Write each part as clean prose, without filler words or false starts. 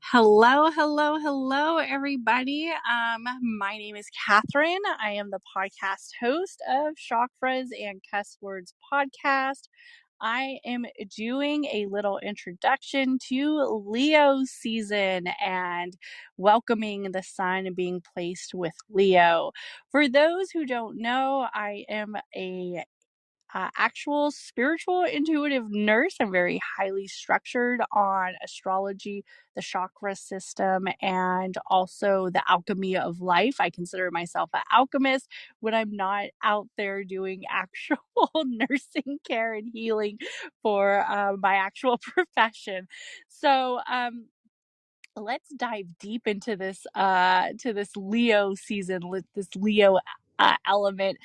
Hello, everybody. My name is Catherine. I am the podcast host of Chakras and Cuss Words podcast. I am doing a little introduction to Leo season and welcoming the sun being placed with Leo. For those who don't know, I am a actual spiritual intuitive nurse. I'm very highly structured on astrology, the chakra system, and also the alchemy of life. I consider myself an alchemist when I'm not out there doing actual nursing care and healing for my actual profession. So, let's dive deep into this to this Leo season, this Leo element.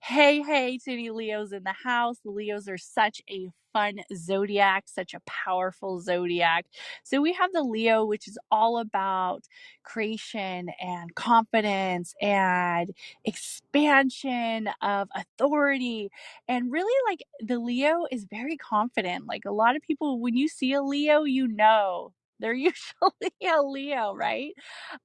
Hey to any Leos in the house. The Leos are such a fun zodiac, such a powerful zodiac. So we have the Leo, which is all about creation and confidence and expansion of authority. And really, like, the Leo is very confident. Like, a lot of people, when you see a Leo, you know they're usually a Leo, right?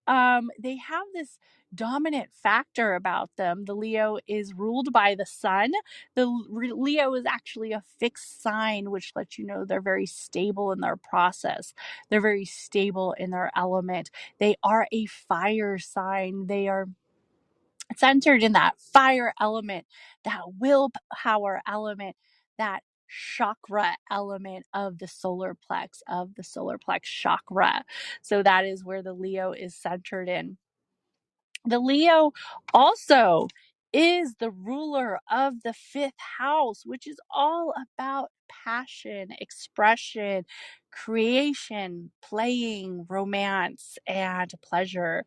They have this dominant factor about them. The Leo is ruled by the sun. Leo is actually a fixed sign, which lets you know they're very stable in their process. They're very stable in their element. They are a fire sign. They are centered in that fire element, that willpower element, that chakra element of the solar plex chakra. So that is where the Leo is centered in. The Leo also is the ruler of the fifth house, which is all about passion, expression, creation, playing, romance, and pleasure.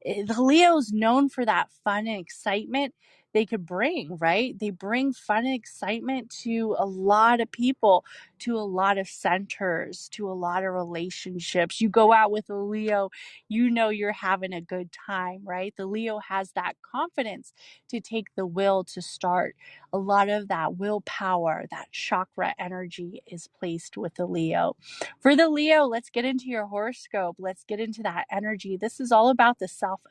The Leo's known for that fun and excitement they could bring, right? They bring fun and excitement to a lot of people, to a lot of centers, to a lot of relationships. You go out with a Leo, you know you're having a good time, right? The Leo has that confidence to take the will to start. A lot of that willpower, that chakra energy is placed with the Leo. For the Leo, let's get into your horoscope. Let's get into that energy. This is all about the self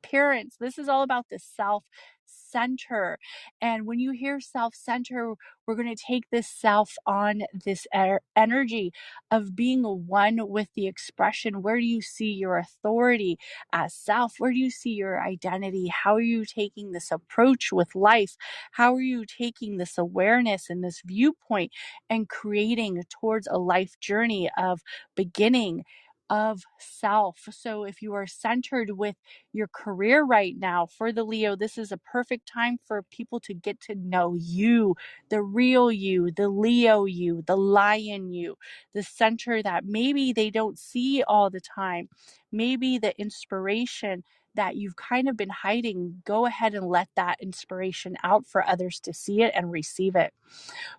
appearance. This is all about the self center. And when you hear self center, we're going to take this self on this energy of being one with the expression. Where do you see your authority as self? Where do you see your identity? How are you taking this approach with life? How are you taking this awareness and this viewpoint and creating towards a life journey of beginning of self? So if you are centered with your career right now, for the Leo, this is a perfect time for people to get to know you, the real you, the Leo you, the lion you, the center that maybe they don't see all the time. Maybe the inspiration that you've kind of been hiding, go ahead and let that inspiration out for others to see it and receive it.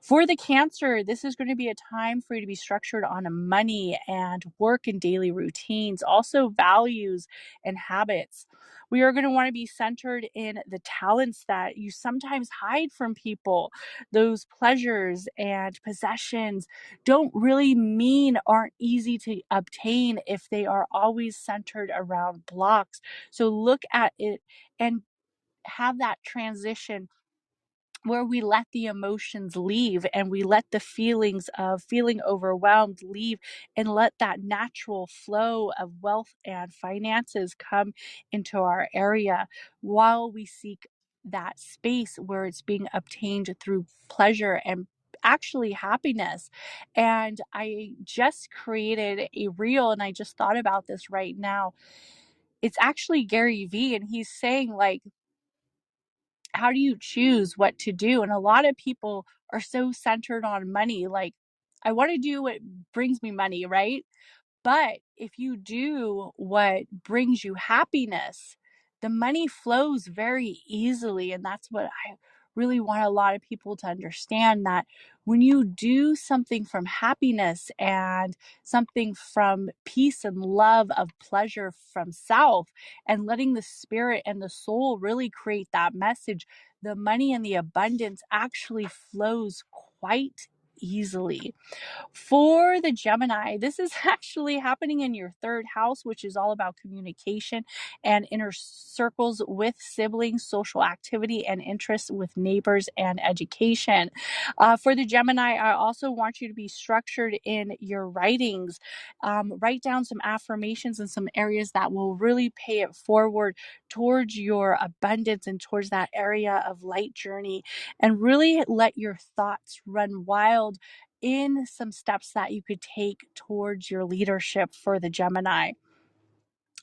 For the Cancer, this is going to be a time for you to be structured on money and work and daily routines, also values and habits. We are going to want to be centered in the talents that you sometimes hide from people. Those pleasures and possessions don't really mean aren't easy to obtain if they are always centered around blocks. So look at it and have that transition where we let the emotions leave and we let the feelings of feeling overwhelmed leave and let that natural flow of wealth and finances come into our area while we seek that space where it's being obtained through pleasure and actually happiness. And I just created a reel and I just thought about this right now. It's actually Gary Vee, and he's saying, like, how do you choose what to do? And a lot of people are so centered on money. Like, I want to do what brings me money, right? But if you do what brings you happiness, the money flows very easily. And that's what I really want a lot of people to understand, that when you do something from happiness and something from peace and love of pleasure from self and letting the spirit and the soul really create that message, the money and the abundance actually flows quite easily. For the Gemini, this is actually happening in your third house, which is all about communication and inner circles with siblings, social activity, and interests with neighbors and education. For the Gemini, I also want you to be structured in your writings. Write down some affirmations in some areas that will really pay it forward towards your abundance and towards that area of light journey, and really let your thoughts run wild in some steps that you could take towards your leadership for the Gemini.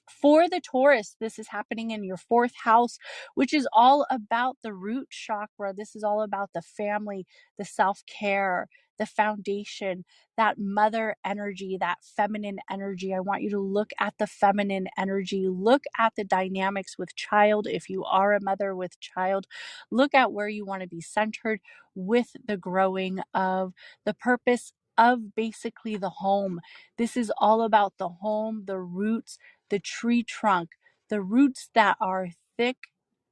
For the Taurus, this is happening in your fourth house, which is all about the root chakra. This is all about the family, the self-care, the foundation, that mother energy, that feminine energy. I want you to look at the feminine energy. Look at the dynamics with child. If you are a mother with child, look at where you want to be centered with the growing of the purpose of basically the home. This is all about the home, the roots, the tree trunk, the roots that are thick,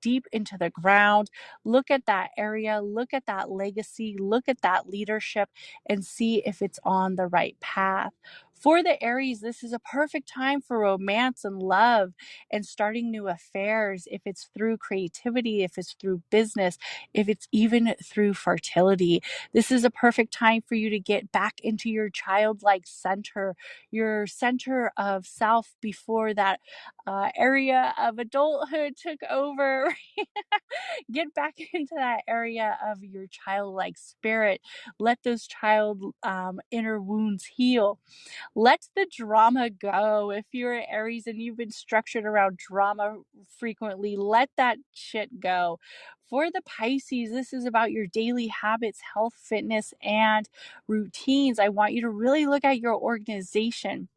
deep into the ground. Look at that area, look at that legacy, look at that leadership, and see if it's on the right path. For the Aries, this is a perfect time for romance and love and starting new affairs. If it's through creativity, if it's through business, if it's even through fertility, this is a perfect time for you to get back into your childlike center, your center of self before that area of adulthood took over. Get back into that area of your childlike spirit. Let those child inner wounds heal. Let the drama go. If you're an Aries and you've been structured around drama frequently, let that shit go. For the Pisces, this is about your daily habits, health, fitness, and routines. I want you to really look at your organization.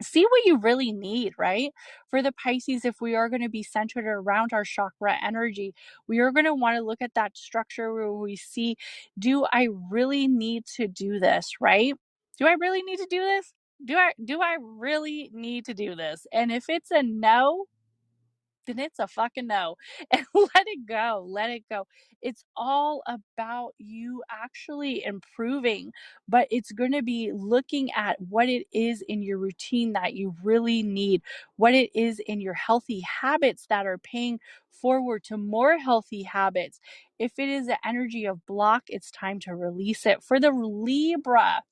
See what you really need, right? For the Pisces, if we are going to be centered around our chakra energy, we are going to want to look at that structure where we see, do I really need to do this, right? Do I really need to do this? Do I really need to do this? And if it's a no, then it's a fucking no. And let it go. Let it go. It's all about you actually improving, but it's going to be looking at what it is in your routine that you really need, what it is in your healthy habits that are paying forward to more healthy habits. If it is the energy of block, it's time to release it. For the Libra,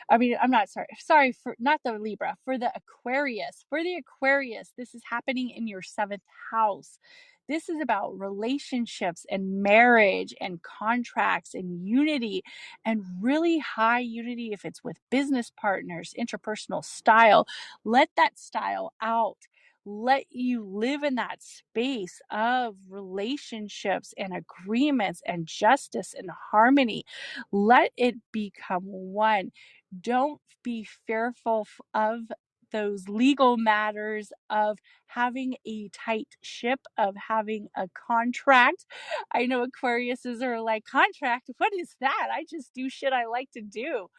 I'm not sorry for not the Libra, for the Aquarius. For the Aquarius, this is happening in your seventh house. This is about relationships and marriage and contracts and unity, and really high unity if it's with business partners, interpersonal style. Let that style out. Let you live in that space of relationships and agreements and justice and harmony. Let it become one. Don't be fearful of those legal matters, of having a tight ship, of having a contract. I know Aquariuses are like, contract? What is that? I just do shit I like to do.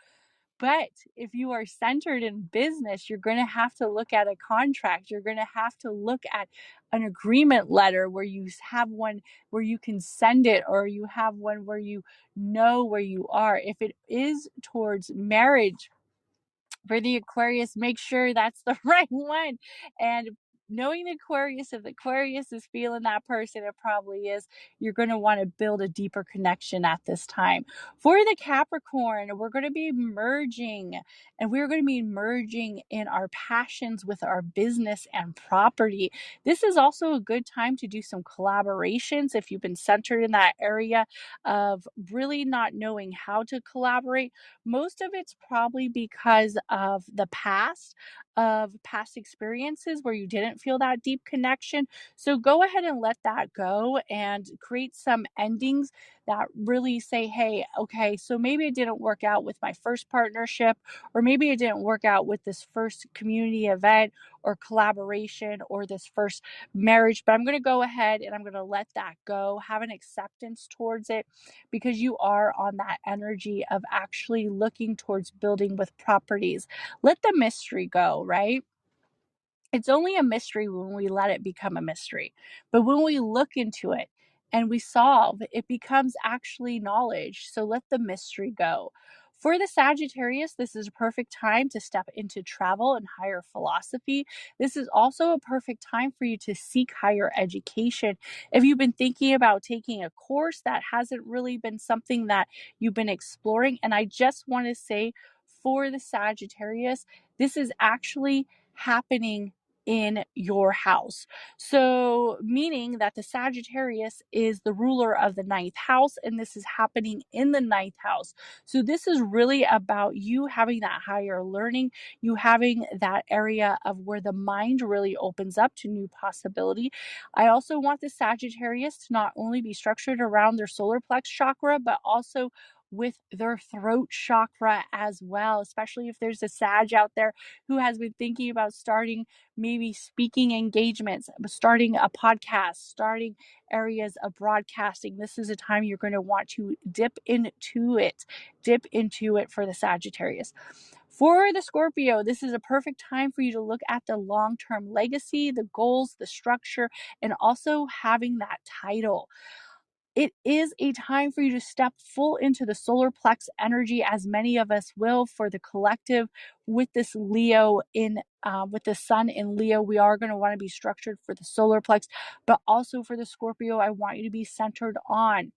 But if you are centered in business, you're going to have to look at a contract. You're going to have to look at an agreement letter where you have one where you can send it, or you have one where you know where you are. If it is towards marriage, for the Aquarius, make sure that's the right one. And knowing the Aquarius, if the Aquarius is feeling that person, it probably is. You're going to want to build a deeper connection at this time. For the Capricorn, we're going to be merging, and we're going to be merging in our passions with our business and property. This is also a good time to do some collaborations if you've been centered in that area of really not knowing how to collaborate. Most of it's probably because of the past, of past experiences where you didn't feel that deep connection. So go ahead and let that go and create some endings that really say, hey, okay, so maybe it didn't work out with my first partnership, or maybe it didn't work out with this first community event or collaboration or this first marriage, but I'm going to go ahead and I'm going to let that go, have an acceptance towards it, because you are on that energy of actually looking towards building with properties. Let the mystery go, right? It's only a mystery when we let it become a mystery. But when we look into it, and we solve, it becomes actually knowledge. So let the mystery go. For the Sagittarius, this is a perfect time to step into travel and higher philosophy. This is also a perfect time for you to seek higher education. If you've been thinking about taking a course that hasn't really been something that you've been exploring, and I just want to say for the Sagittarius, this is actually happening in your house. So, meaning that the Sagittarius is the ruler of the ninth house, and this is happening in the ninth house. So, this is really about you having that higher learning, you having that area of where the mind really opens up to new possibility. I also want the Sagittarius to not only be structured around their solar plex chakra, but also with their throat chakra as well, especially if there's a Sag out there who has been thinking about starting maybe speaking engagements, starting a podcast, starting areas of broadcasting. This is a time you're going to want to dip into it for the Sagittarius. For the Scorpio, this is a perfect time for you to look at the long-term legacy, the goals, the structure, and also having that title. It is a time for you to step full into the solar plex energy, as many of us will for the collective. With this Leo with the sun in Leo, we are going to want to be structured for the solar plex, but also for the Scorpio, I want you to be centered on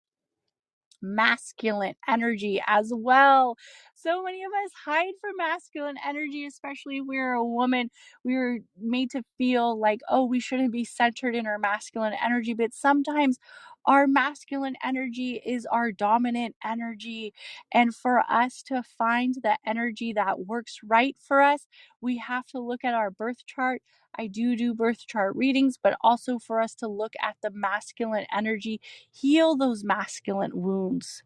masculine energy as well. So many of us hide from masculine energy, especially if we're a woman. We're made to feel like, oh, we shouldn't be centered in our masculine energy, but sometimes our masculine energy is our dominant energy. And for us to find the energy that works right for us, we have to look at our birth chart. I do birth chart readings, but also for us to look at the masculine energy, heal those masculine wounds.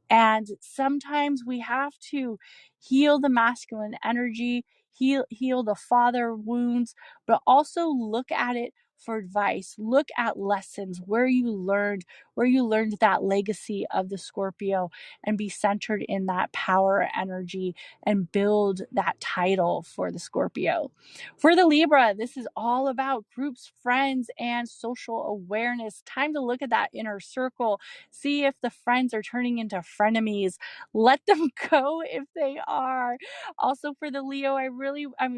And sometimes we have to heal the masculine energy, heal the father wounds, but also look at it for advice. Look at lessons where you learned that legacy of the Scorpio, and be centered in that power energy and build that title for the Scorpio. For the Libra, this is all about groups, friends, and social awareness. Time to look at that inner circle. See if the friends are turning into frenemies. Let them go if they are. Also for the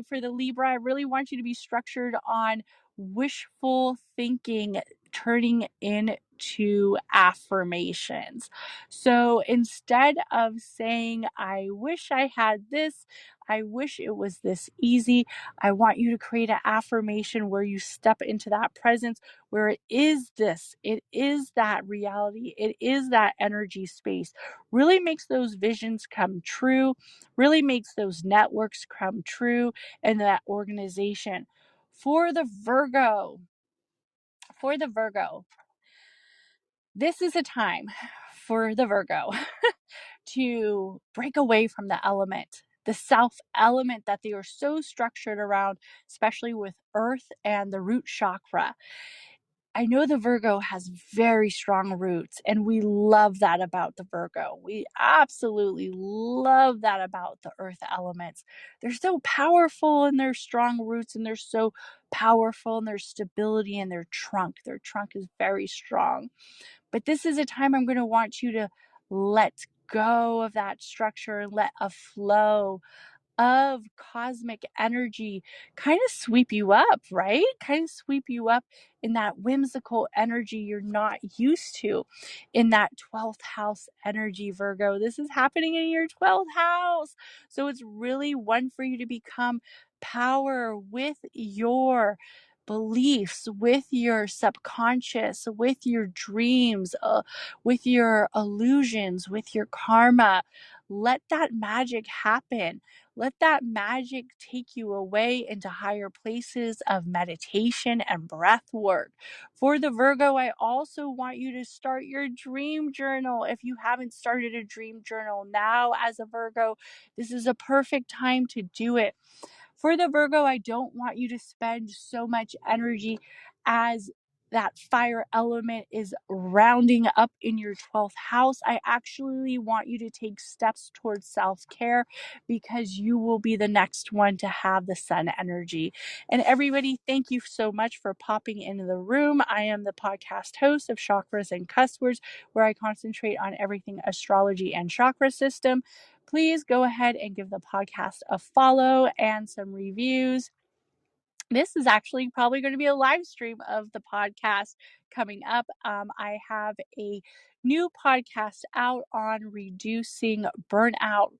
for the Libra, I really want you to be structured on wishful thinking turning into affirmations. So instead of saying, I wish I had this, I wish it was this easy, I want you to create an affirmation where you step into that presence, where it is that reality, it is that energy space. Really makes those visions come true, really makes those networks come true, and that organization. For the Virgo, this is a time for the Virgo to break away from the element, the self element that they are so structured around, especially with earth and the root chakra. I know the Virgo has very strong roots, and we love that about the Virgo. We absolutely love that about the earth elements. They're so powerful in their strong roots, and they're so powerful in their stability and their trunk. Their trunk is very strong. But this is a time I'm going to want you to let go of that structure and let a flow of cosmic energy kind of sweep you up, right? Kind of sweep you up in that whimsical energy you're not used to, in that 12th house energy, Virgo. This is happening in your 12th house. So it's really one for you to become power with your beliefs, with your subconscious, with your dreams, with your illusions, with your karma. Let that magic happen. Let that magic take you away into higher places of meditation and breath work. For the Virgo, I also want you to start your dream journal. If you haven't started a dream journal now as a Virgo, this is a perfect time to do it. For the Virgo, I don't want you to spend so much energy as that fire element is rounding up in your 12th house, I actually want you to take steps towards self-care because you will be the next one to have the sun energy. And everybody, thank you so much for popping into the room. I am the podcast host of Chakras and Cuss Words, where I concentrate on everything astrology and chakra system. Please go ahead and give the podcast a follow and some reviews. This is actually probably going to be a live stream of the podcast coming up. I have a new podcast out on reducing burnout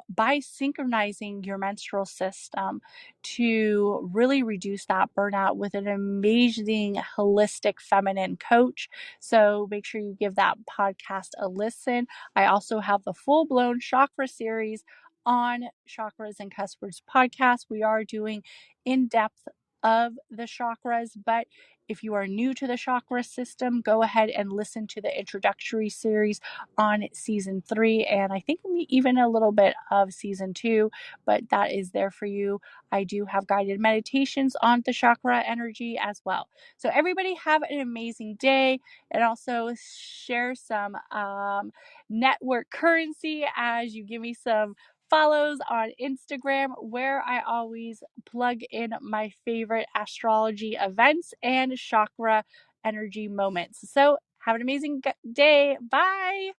by synchronizing your menstrual system to really reduce that burnout with an amazing holistic feminine coach. So make sure you give that podcast a listen. I also have the full blown chakra series on Chakras and Cuss Words podcast. We are doing in depth of the chakras, but if you are new to the chakra system, go ahead and listen to the introductory series on season 3, and I think even a little bit of season 2, but that is there for you. I do have guided meditations on the chakra energy as well. So everybody have an amazing day, and also share some network currency as you give me some follows on Instagram, where I always plug in my favorite astrology events and chakra energy moments. So have an amazing day. Bye.